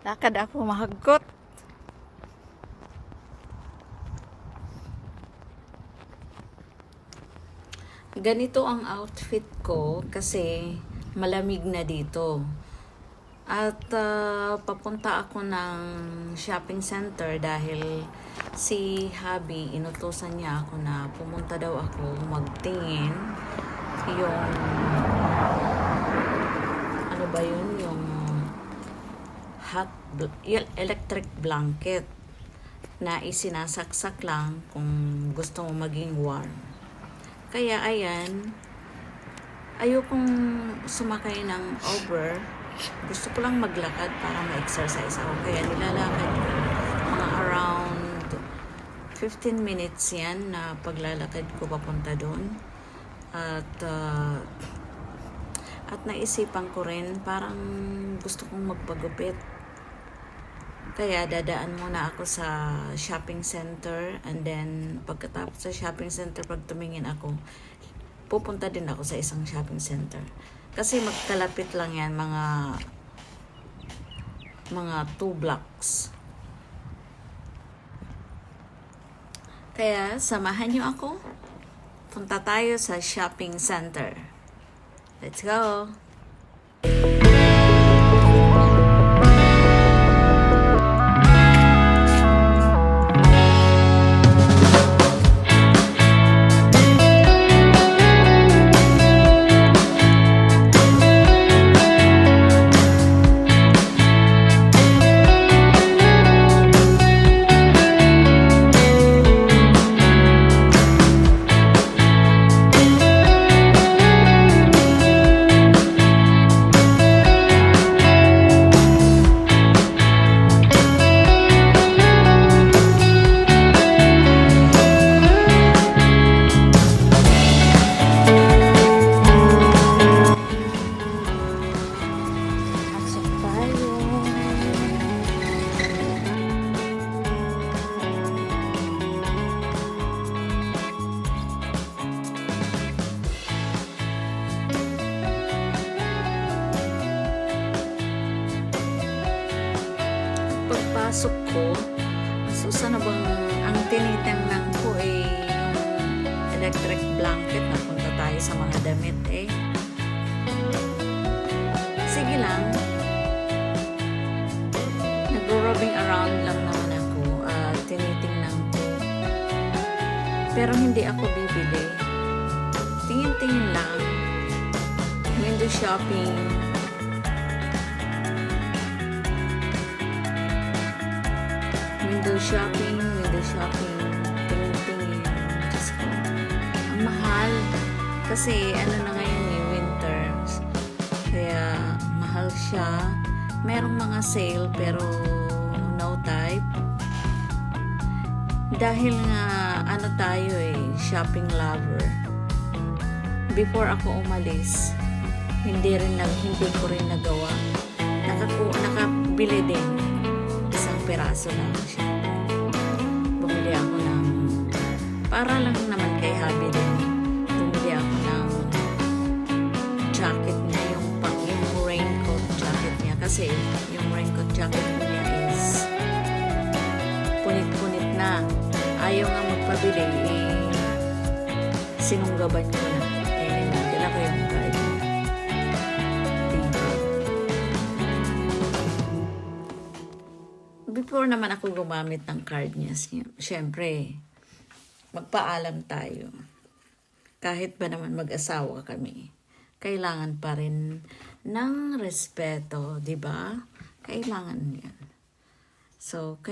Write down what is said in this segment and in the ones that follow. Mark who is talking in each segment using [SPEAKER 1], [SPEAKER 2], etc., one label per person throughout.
[SPEAKER 1] Lakad ako mahagkot. Ganito ang outfit ko kasi malamig na dito. At papunta ako ng shopping center dahil si Habi, inutusan niya ako na pumunta daw ako magtingin yung ano ba yun, yung yung electric blanket na isinasaksak lang kung gusto mo maging warm. Kaya ayan, ayokong sumakay ng Uber. Gusto ko lang maglakad para ma-exercise ako. Kaya nilalakad ko mga around 15 minutes yan na paglalakad ko papunta doon. At naisipan ko rin parang gusto kong magpagupit. Kaya dadaan muna ako sa shopping center, and then pagkatapos sa shopping center, pag tumingin ako, pupunta din ako sa isang shopping center. Kasi magkalapit lang yan, mga 2 blocks. Kaya samahan niyo ako. Punta tayo sa shopping center. Let's go! Pasok tayo. Pagpasok ko, sana bang ang tinitingnan ko ay yung electric blanket na punta tayo sa mga damit eh. Sige lang. Nag-rubbing around lang naman ako at tinitingnan ko. Pero hindi ako bibili. Tingin-tingin lang. Window shopping. Window shopping. Tingin-tingin. Diyos ko. Ang mahal. Kasi ano na ngayon eh, winter. Kaya mahal siya. Merong mga sale pero no type. Dahil nga ano tayo eh, shopping lover. Before ako umalis, hindi ko rin nagawa. Nakabili din. Isang peraso lang siya. Bumili ako ng para lang naman kay Habi din. Bumili ako ng jacket niya, yung raincoat jacket niya. Kasi yung raincoat jacket niya is punit-punit na. Ayaw nga magpabili, eh, sinunggaban ko na. Eh, dala ko yung card niya. Diba? Before naman ako gumamit ng card niya, syempre, magpaalam tayo. Kahit ba naman mag-asawa kami, kailangan pa rin ng respeto, di ba? Kailangan yan. So,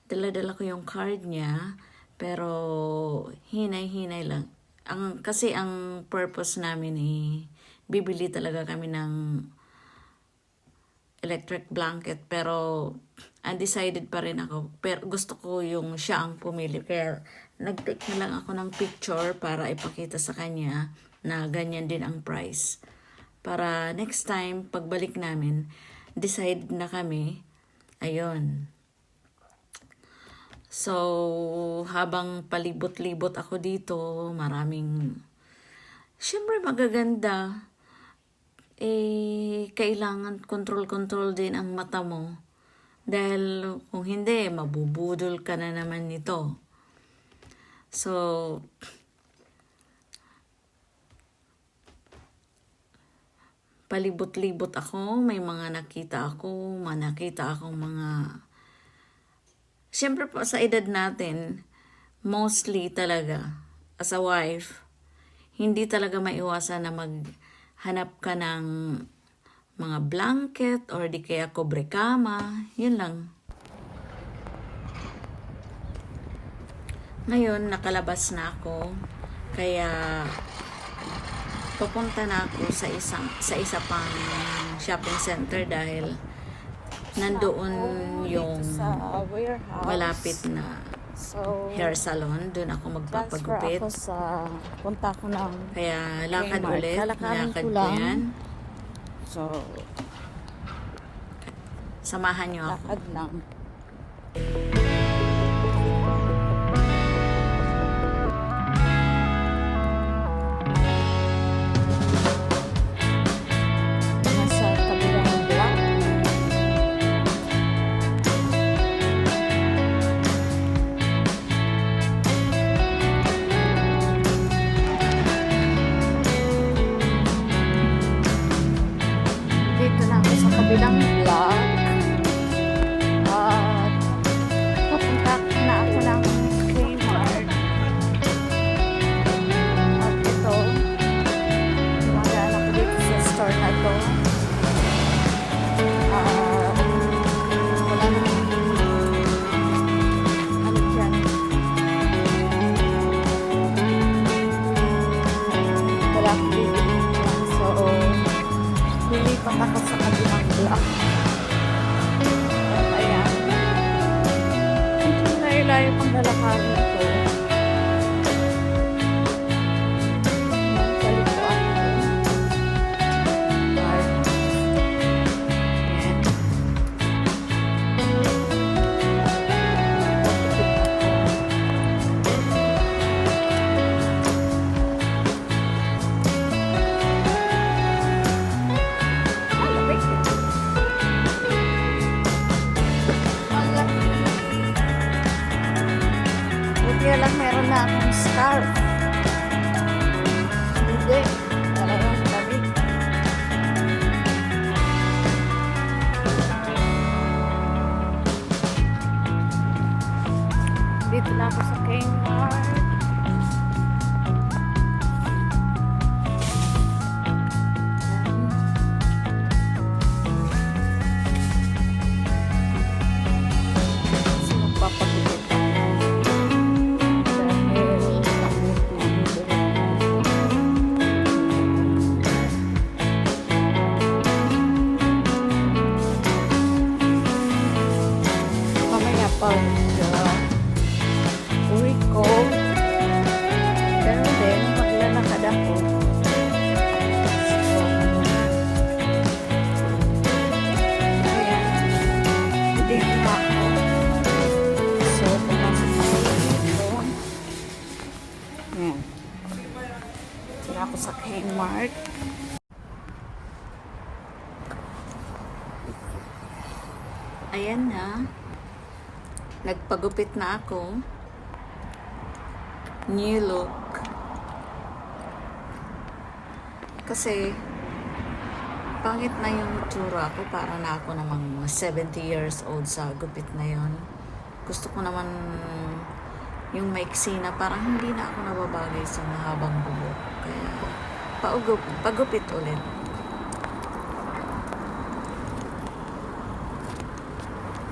[SPEAKER 1] dala-dala ko yung card niya, pero hinay-hinay lang. Kasi ang purpose namin bibili talaga kami ng electric blanket, pero undecided pa rin ako. Pero gusto ko yung siya ang pumili. Kaya nag-take na lang ako ng picture para ipakita sa kanya na ganyan din ang price. Para next time, pagbalik namin, decide na kami. Ayun. So, habang palibot-libot ako dito, syempre magaganda. Kailangan control din ang mata mo Dahil kung hindi, mabubudol ka na naman nito. So, palibot-libot ako, may mga nakita akong mga... Siyempre po sa edad natin, mostly talaga, as a wife, hindi talaga maiwasan na maghanap ka ng mga blanket or di kaya kobre kama, yun lang. Ngayon, nakalabas na ako, kaya papunta na ako sa isa pang shopping center dahil nandoon yung malapit na hair salon. Doon ako magpapagupit.
[SPEAKER 2] Punta ko ng
[SPEAKER 1] Kaya lakad
[SPEAKER 2] Kmart.
[SPEAKER 1] ulit.
[SPEAKER 2] Lalakarin
[SPEAKER 1] Lakad
[SPEAKER 2] ko
[SPEAKER 1] ko
[SPEAKER 2] lang.
[SPEAKER 1] yan.
[SPEAKER 2] So,
[SPEAKER 1] Samahan niyo ako.
[SPEAKER 2] lakad lang. Nasa kabilang block. Dito na ako sa kabilang block. At papunta na ako ng Kmart. At ito, dumadaan ako dito sa store na to. Wala namang ano dyan. Wala akong bibili dyan. So, lilipat ako sa kabilang block. Ayan. Ang layo-layo pang lalakarin ko. Balik ko ako. Ayan. Buti lang meron na akong scarf. Hindi. Talagang tabi. Dito na ako sa Kmart. So, magpapagupit ako. Dahil takot na mamaya pa uwi ko. Pero din, maglalakad ako. So, ayan. Hindi na ako. So, pumasok ako dito. Ayan. Tira ako sa Kmart.
[SPEAKER 1] Ayan na. Nagpagupit na ako. New look. Kasi, pangit na yung tsura ko. Para na ako namang 70 years old sa gupit na yon. Gusto ko naman yung maiksi na parang hindi na ako nababagay sa mahabang buhok. Kaya, pagupit ulit.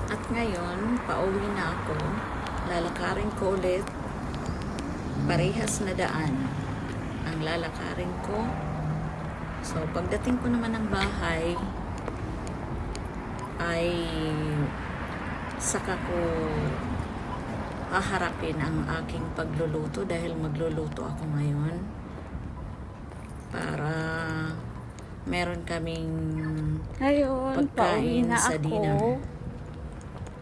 [SPEAKER 1] At ngayon, pauwi na ako. Lalakarin ko ulit. Parehas na daan ang lalakarin ko. So, pagdating ko naman ng bahay, ay saka ko haharapin ang aking pagluluto dahil magluluto ako ngayon para meron kaming
[SPEAKER 2] Ngayon, pauwi
[SPEAKER 1] pagkain
[SPEAKER 2] na
[SPEAKER 1] sa
[SPEAKER 2] ako.
[SPEAKER 1] dinner.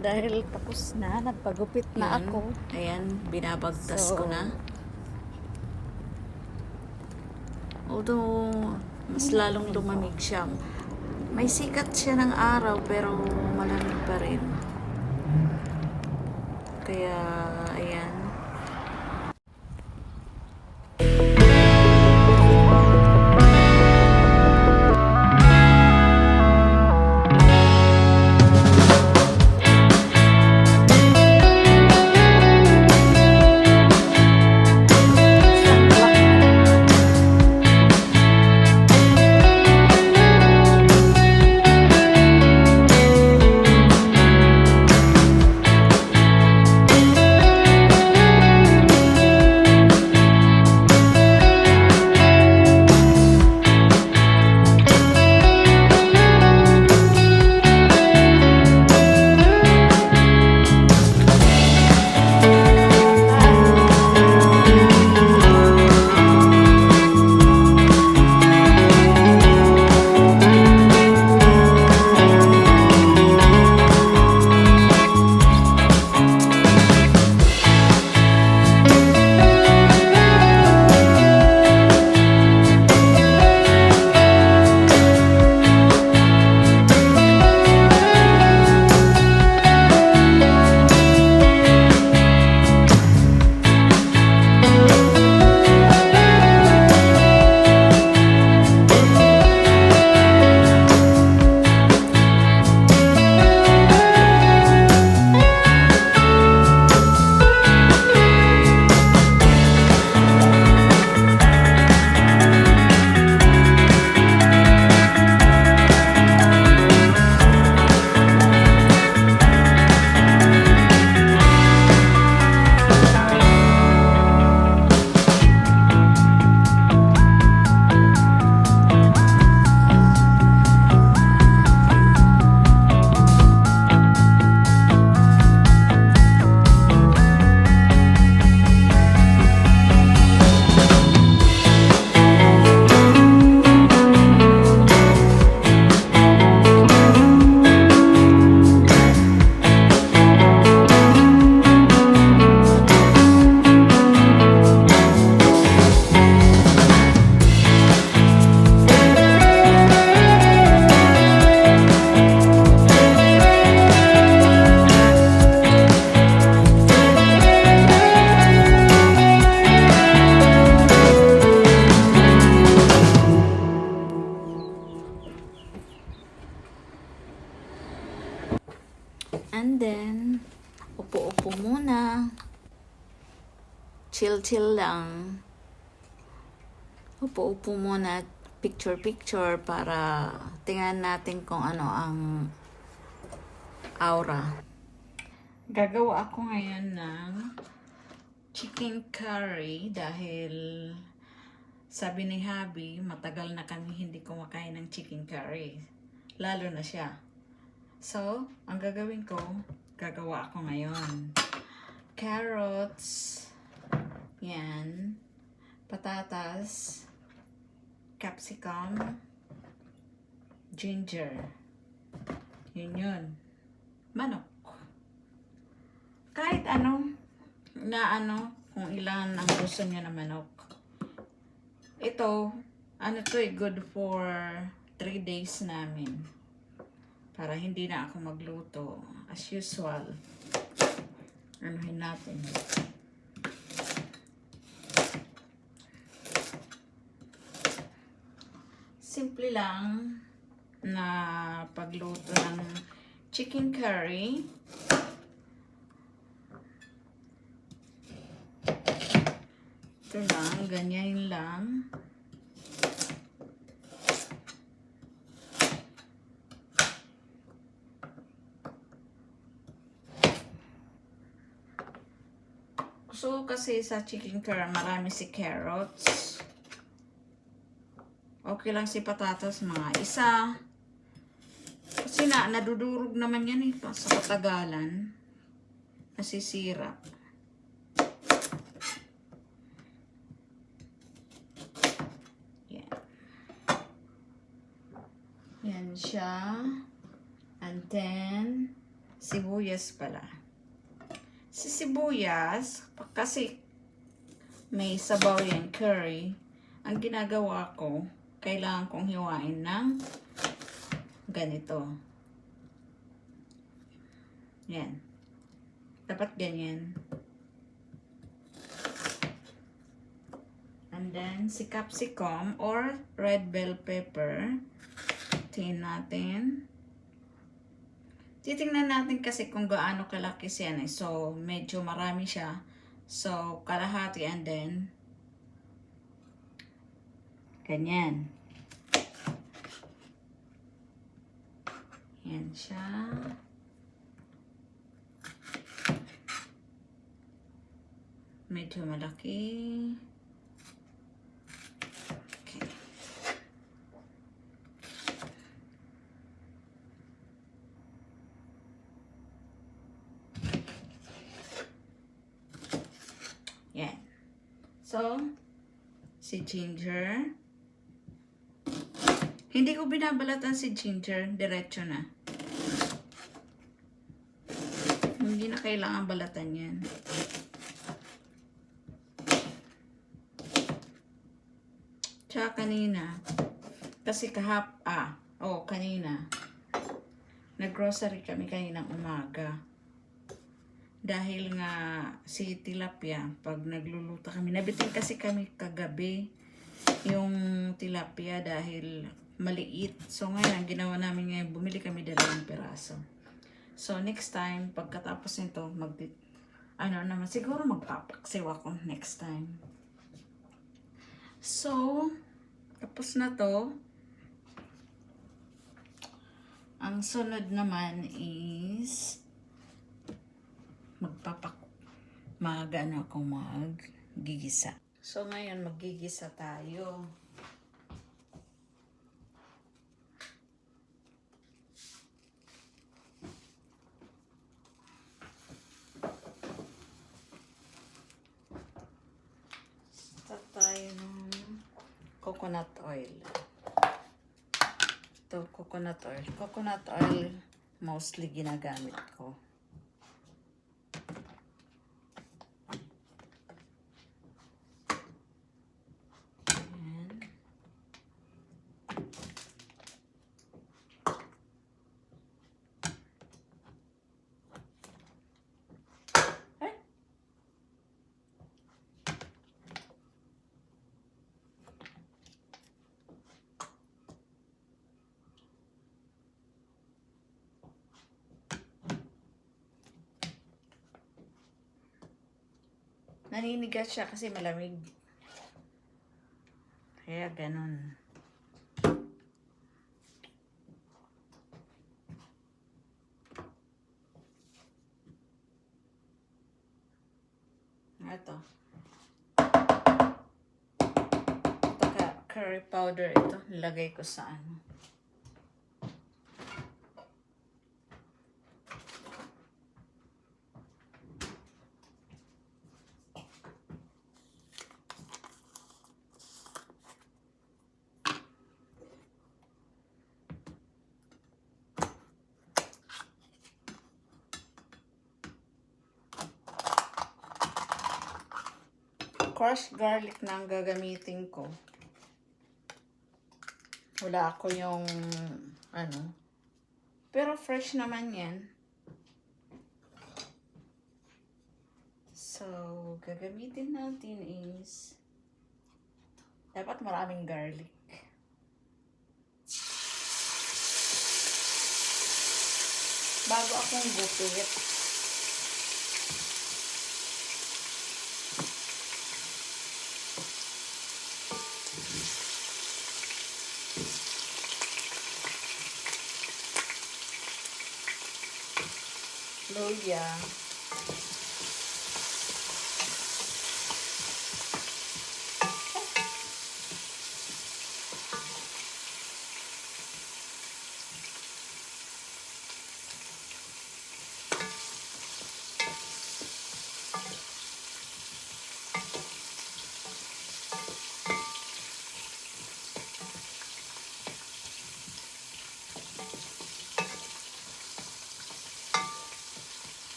[SPEAKER 2] Dahil tapos na, nagpagupit na
[SPEAKER 1] Yun.
[SPEAKER 2] ako.
[SPEAKER 1] Ayan, binabagtas
[SPEAKER 2] So,
[SPEAKER 1] ko na. Although, mas lalong lumamig siya. May sikat siya ng araw pero malamig pa rin. Kaya, ayan. And then, upo-upo muna. Chill-chill lang. Upo-upo muna, picture-picture para tingnan natin kung ano ang aura. Gagawa ako ngayon ng chicken curry dahil sabi ni Habi, matagal na kami hindi kumakain ng chicken curry. Lalo na siya. So, ang gagawin ko, gagawa ako ngayon. Carrots, yan, patatas, capsicum, ginger, yun. Manok. Kahit kung ilan ang gusto niya na manok. Ito, good for 3 days namin. Para hindi na ako magluto. As usual. Anuhin natin. Simple lang na pagluto ng chicken curry. Ito lang, ganyan lang. So, kasi sa chicken curry, marami si carrots. Okay lang si patatas, mga isa. Kasi nadudurog naman yan sa katagalan. Nasisira. Yan. Yan siya. And then, sibuyas pala. Si sibuyas, kasi may sabaw yan, curry, ang ginagawa ko, kailangan kong hiwain ng ganito. Yan. Dapat ganyan. And then, si capsicum or red bell pepper. Tingnan natin. Titingnan natin kasi kung gaano kalaki siya. So, medyo marami siya. So, kalahati and then, ganyan. Yan siya. Medyo malaki. Okay. Yan. So, si ginger. Hindi ko binabalatan si ginger. Diretso na. Hindi na kailangan balatan yan. Tsaka kanina. Kasi kanina. Nag-grocery kami kaninang umaga. Dahil nga si tilapia, pag nagluluto kami, nabitin kasi kami kagabi yung tilapia dahil maliit. So ngayon, ang ginawa namin ngayon, bumili kami 2 piraso. So next time, pagkatapos nito, siguro magpapaksiw ako next time. So, tapos na to. Ang sunod naman is maggigisa. So, ngayon maggigisa tayo. Start tayo ng coconut oil. Ito, coconut oil. Coconut oil, mostly ginagamit ko. Naninigas siya kasi malamig. Kaya ganun. Ito. Curry powder ito. Nilagay ko sa ano. Crushed garlic na ang gagamitin ko. Wala ako yung pero fresh naman yan. So, gagamitin natin is dapat maraming garlic. Bago akong gupit, luya,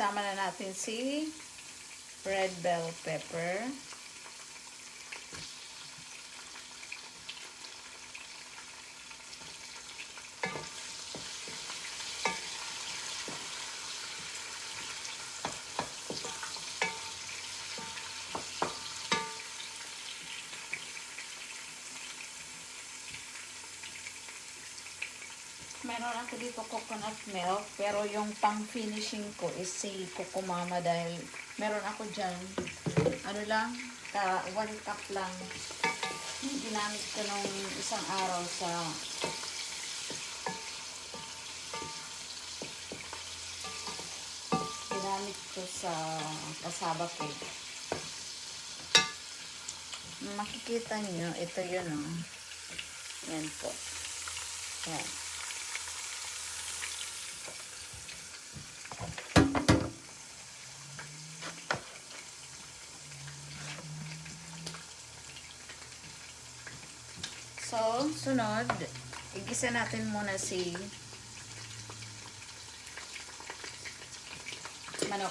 [SPEAKER 1] sama na natin si red bell pepper. Meron ako dito coconut milk, pero yung pang finishing ko is si Coco Mama dahil meron ako dyan, ano lang, 1 cup lang. Ginamit ko nung isang araw sa cassava cake. Makikita niyo, ito yun oh. Yan po. Yan. So, sunod, igisa natin muna si manok.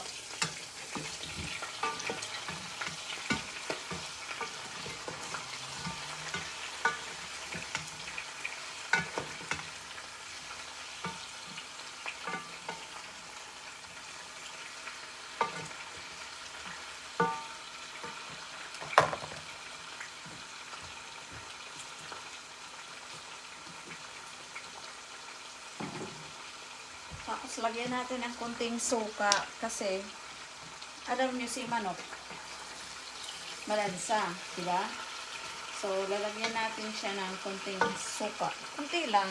[SPEAKER 1] Tapos lagyan natin ng konting suka kasi alam niyo si manok malansa, di ba? So lalagyan natin siya ng konting suka. Konti lang.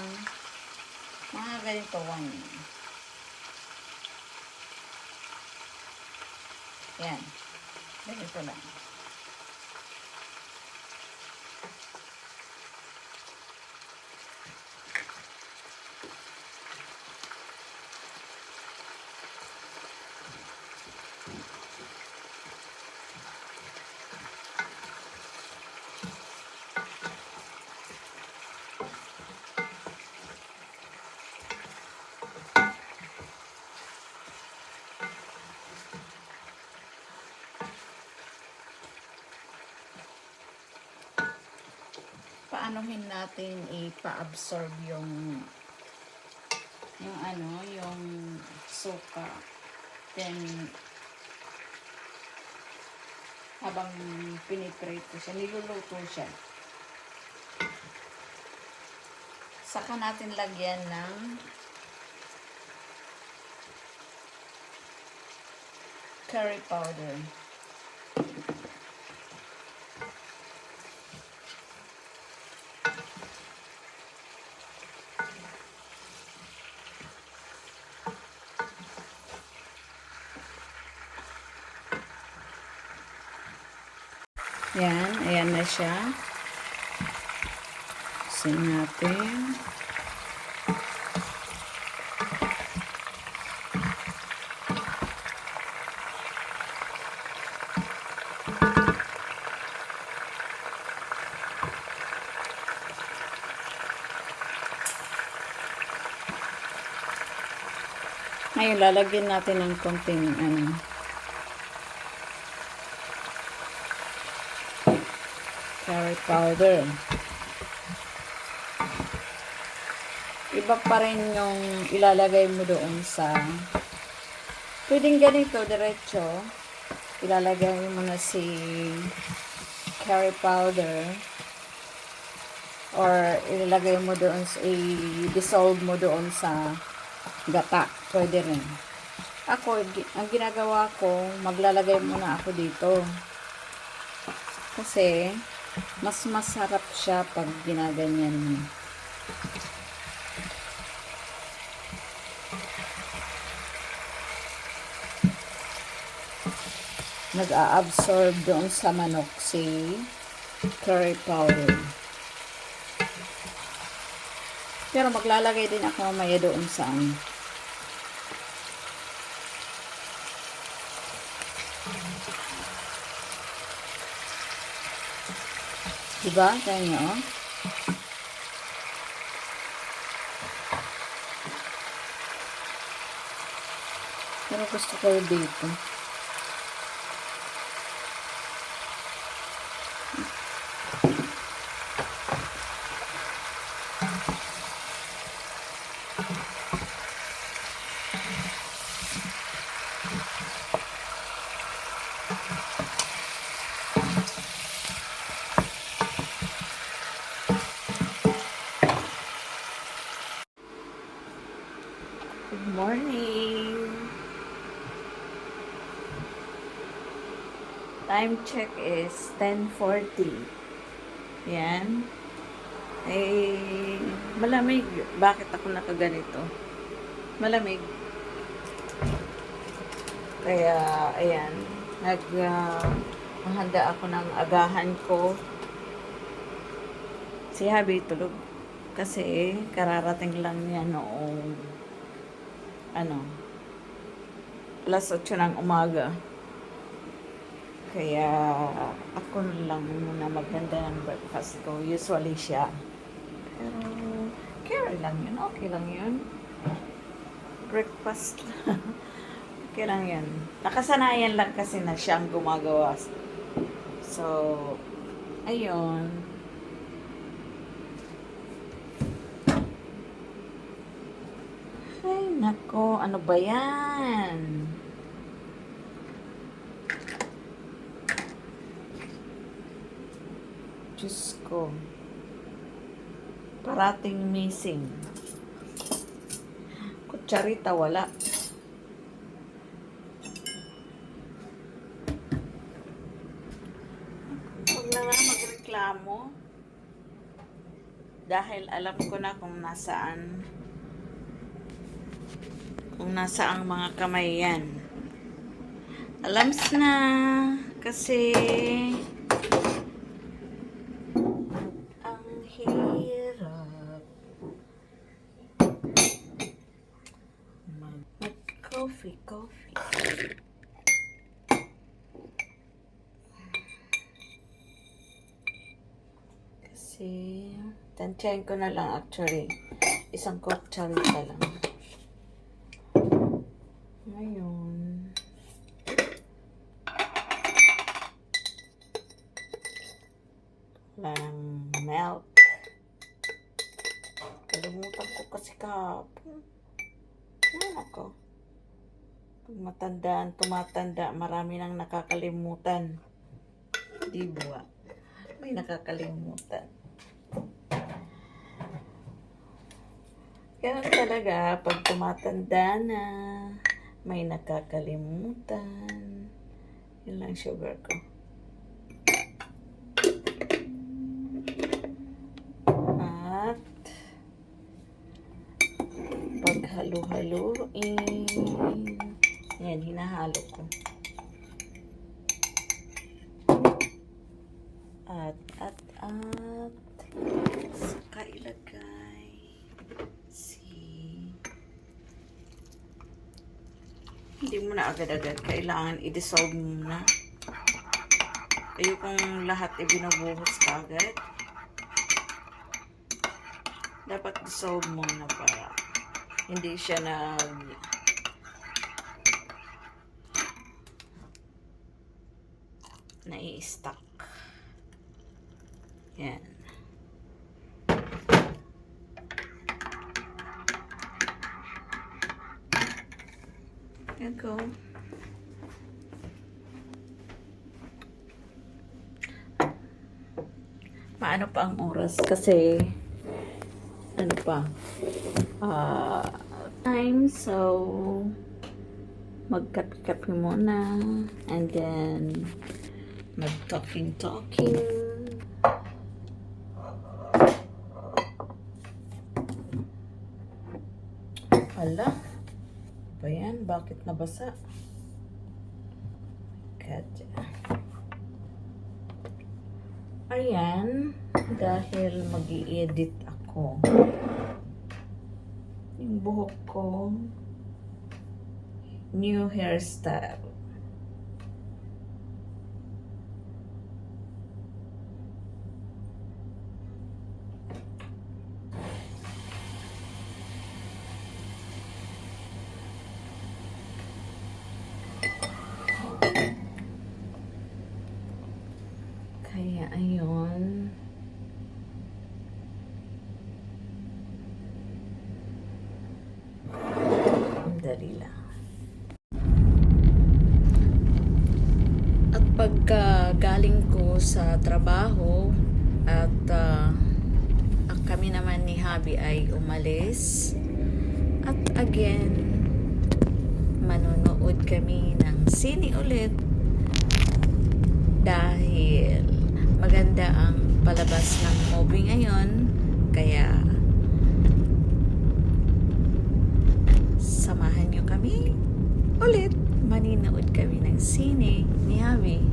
[SPEAKER 1] Mga ganito 1. Yan. Ganito lang. Paanohin natin ipa-absorb yung suka. Then habang piniprate ko siya, niluluto siya. Saka natin lagyan ng curry powder. Yan, ayan na siya. Sin natin. Ngayon, lalagyan natin ng konting curry powder. Iba pa rin yung ilalagay mo doon sa pwedeng ganito, diretso. Ilalagay mo na si curry powder or ilalagay mo doon, i-dissolve mo doon sa gata. Pwede rin. Ako, ang ginagawa ko, maglalagay muna ako dito. Kasi, mas masarap siya pag ginaganyan mo. Nag-a-absorb doon sa manok si curry powder. Pero maglalagay din ako mamaya doon sa diba? Kaya nyo, oh. Pero gusto ko dito. Time check is 10:40. Yan. Eh, malamig. Bakit ako nakaganito? Malamig. Kaya, ayan. Handa ako ng agahan ko. Si Habi tulog. Kasi, kararating lang niya noong, alas 8 ng umaga. Kaya, ako na lang muna maghanda ng breakfast ko. Usually siya. Pero, care lang yun. Okay lang yun. Breakfast. Okay lang yan. Nakasanayan lang kasi na siyang gumagawa. So, ayun. Ay, nako. Ano ba yan? Diyos ko. Parating missing. Kutsarita, wala. Huwag na nga magreklamo. Dahil alam ko na kung nasaan ang mga kamay yan. Alams na. Kasi ang hirap mag-coffee. Kasi tansyahin ko na lang actually. Isang kutsarita lang. Ngayon, wala nang milk. Kalimutan ko kasi kahapon. Ano ako? Pag tumatanda, marami nang nakakalimutan. Di ba? May nakakalimutan. Ganun talaga, pag tumatanda na, may nakakalimutan. Yun lang sugar ko. At paghalo-haloin. Yan, hinahalo ko. At saka ilagay hindi mo na agad-agad kailangan i-dissolve muna. Ayokong lahat ibinubuhos ka agad. Dapat dissolve muna para hindi siya nai-stuck. Yan. There you go. Maano pa ang oras kasi ano pa time, so magkape-kape muna and then mag-talking. Ala, ba yan? Bakit nabasa? Ayan, dahil mag-i-edit ako. Yung buhok ko, new hairstyle. Kaya ayun. Dali lang. At pagka galing ko sa trabaho at kami naman ni Habi ay umalis at again manonood kami ng sine ulit dahil maganda ang palabas ng movie ngayon, kaya samahan nyo kami ulit. Maninood kami ng sine ni Javi.